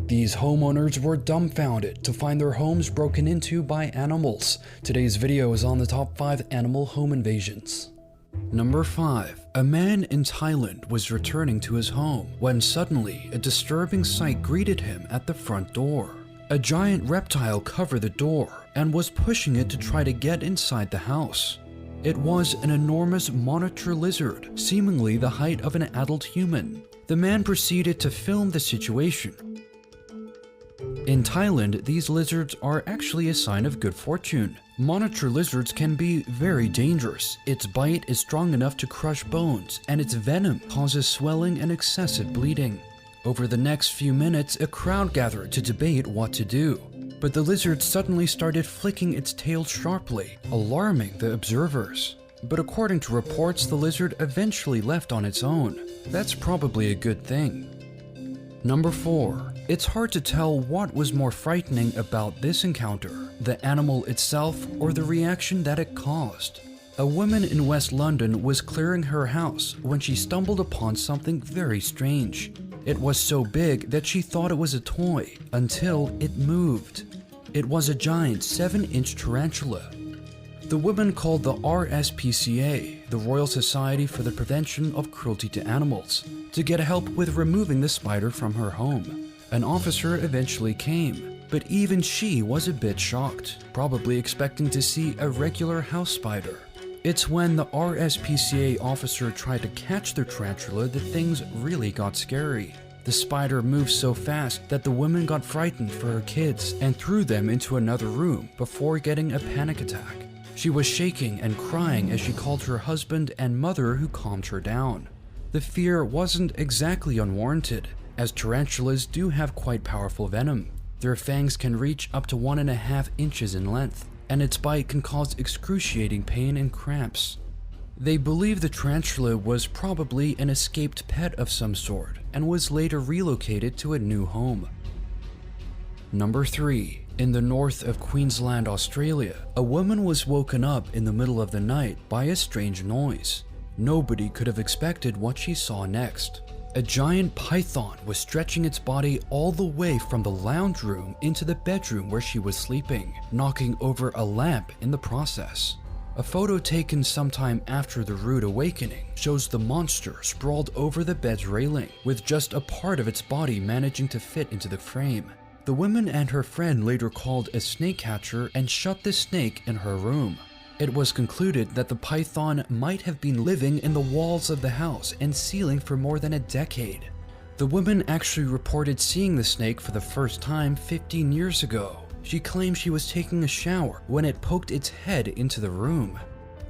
These homeowners were dumbfounded to find their homes broken into by animals. Today's video is on the top 5 animal home invasions. Number 5. A man in Thailand was returning to his home when suddenly a disturbing sight greeted him at the front door. A giant reptile covered the door and was pushing it to try to get inside the house. It was an enormous monitor lizard, seemingly the height of an adult human. The man proceeded to film the situation. In Thailand, these lizards are actually a sign of good fortune. Monitor lizards can be very dangerous. Its bite is strong enough to crush bones, and its venom causes swelling and excessive bleeding. Over the next few minutes, a crowd gathered to debate what to do. But the lizard suddenly started flicking its tail sharply, alarming the observers. But according to reports, the lizard eventually left on its own. That's probably a good thing. Number 4. It's hard to tell what was more frightening about this encounter, the animal itself or the reaction that it caused. A woman in West London was clearing her house when she stumbled upon something very strange. It was so big that she thought it was a toy until it moved. It was a giant 7-inch tarantula. The woman called the RSPCA, the Royal Society for the Prevention of Cruelty to Animals, to get help with removing the spider from her home. An officer eventually came, but even she was a bit shocked, probably expecting to see a regular house spider. It's when the RSPCA officer tried to catch the tarantula that things really got scary. The spider moved so fast that the woman got frightened for her kids and threw them into another room before getting a panic attack. She was shaking and crying as she called her husband and mother, who calmed her down. The fear wasn't exactly unwarranted, as tarantulas do have quite powerful venom. Their fangs can reach up to 1.5 inches in length, and its bite can cause excruciating pain and cramps. They believe the tarantula was probably an escaped pet of some sort and was later relocated to a new home. Number 3. In the north of Queensland, Australia, a woman was woken up in the middle of the night by a strange noise. Nobody could have expected what she saw next. A giant python was stretching its body all the way from the lounge room into the bedroom where she was sleeping, knocking over a lamp in the process. A photo taken sometime after the rude awakening shows the monster sprawled over the bed's railing, with just a part of its body managing to fit into the frame. The woman and her friend later called a snake catcher and shut the snake in her room. It was concluded that the python might have been living in the walls of the house and ceiling for more than a decade. The woman actually reported seeing the snake for the first time 15 years ago. She claimed she was taking a shower when it poked its head into the room.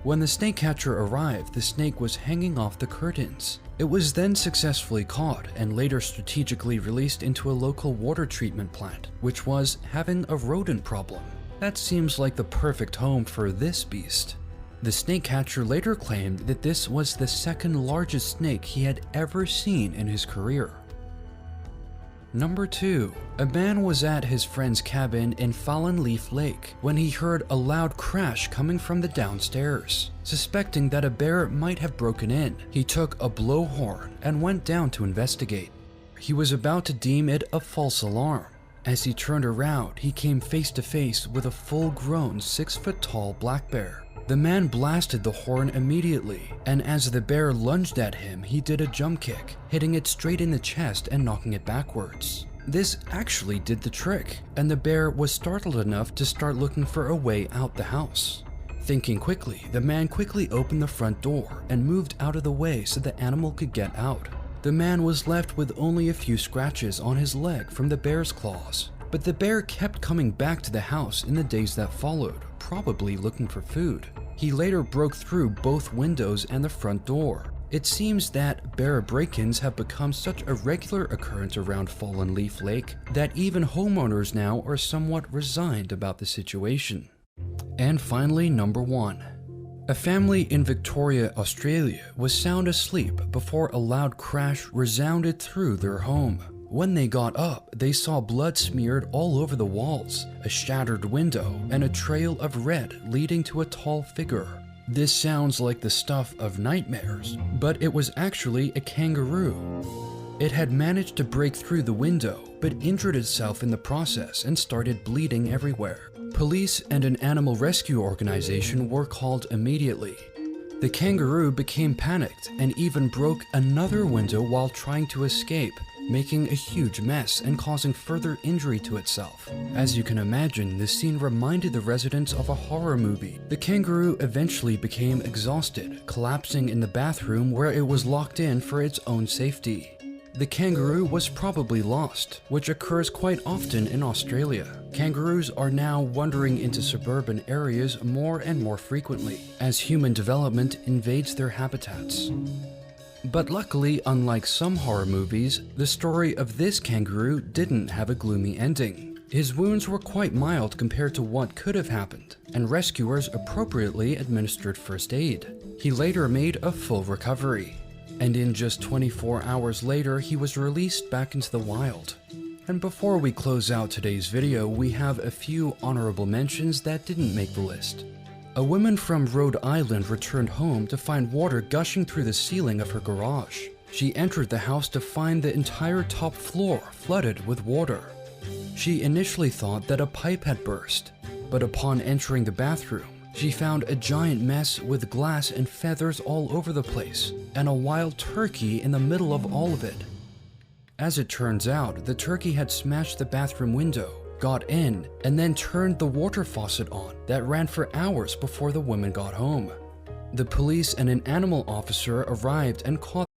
When the snake catcher arrived, the snake was hanging off the curtains. It was then successfully caught and later strategically released into a local water treatment plant, which was having a rodent problem. That seems like the perfect home for this beast. The snake catcher later claimed that this was the second largest snake he had ever seen in his career. Number 2. A man was at his friend's cabin in Fallen Leaf Lake when he heard a loud crash coming from the downstairs. Suspecting that a bear might have broken in, he took a blowhorn and went down to investigate. He was about to deem it a false alarm. As he turned around, he came face to face with a full-grown 6-foot-tall black bear. The man blasted the horn immediately, and as the bear lunged at him, he did a jump kick, hitting it straight in the chest and knocking it backwards. This actually did the trick, and the bear was startled enough to start looking for a way out the house. Thinking quickly, the man quickly opened the front door and moved out of the way so the animal could get out. The man was left with only a few scratches on his leg from the bear's claws, but the bear kept coming back to the house in the days that followed, probably looking for food. He later broke through both windows and the front door. It seems that bear break-ins have become such a regular occurrence around Fallen Leaf Lake that even homeowners now are somewhat resigned about the situation. And finally, number 1. A family in Victoria, Australia was sound asleep before a loud crash resounded through their home. When they got up, they saw blood smeared all over the walls, a shattered window, and a trail of red leading to a tall figure. This sounds like the stuff of nightmares, but it was actually a kangaroo. It had managed to break through the window, but injured itself in the process and started bleeding everywhere. Police and an animal rescue organization were called immediately. The kangaroo became panicked and even broke another window while trying to escape, making a huge mess and causing further injury to itself. As you can imagine, this scene reminded the residents of a horror movie. The kangaroo eventually became exhausted, collapsing in the bathroom where it was locked in for its own safety. The kangaroo was probably lost, which occurs quite often in Australia. Kangaroos are now wandering into suburban areas more and more frequently, as human development invades their habitats. But luckily, unlike some horror movies, the story of this kangaroo didn't have a gloomy ending. His wounds were quite mild compared to what could have happened, and rescuers appropriately administered first aid. He later made a full recovery, and in just 24 hours later, he was released back into the wild. And before we close out today's video, we have a few honorable mentions that didn't make the list. A woman from Rhode Island returned home to find water gushing through the ceiling of her garage. She entered the house to find the entire top floor flooded with water. She initially thought that a pipe had burst, but upon entering the bathroom, she found a giant mess with glass and feathers all over the place, and a wild turkey in the middle of all of it. As it turns out, the turkey had smashed the bathroom window, got in, and then turned the water faucet on that ran for hours before the woman got home. The police and an animal officer arrived and caught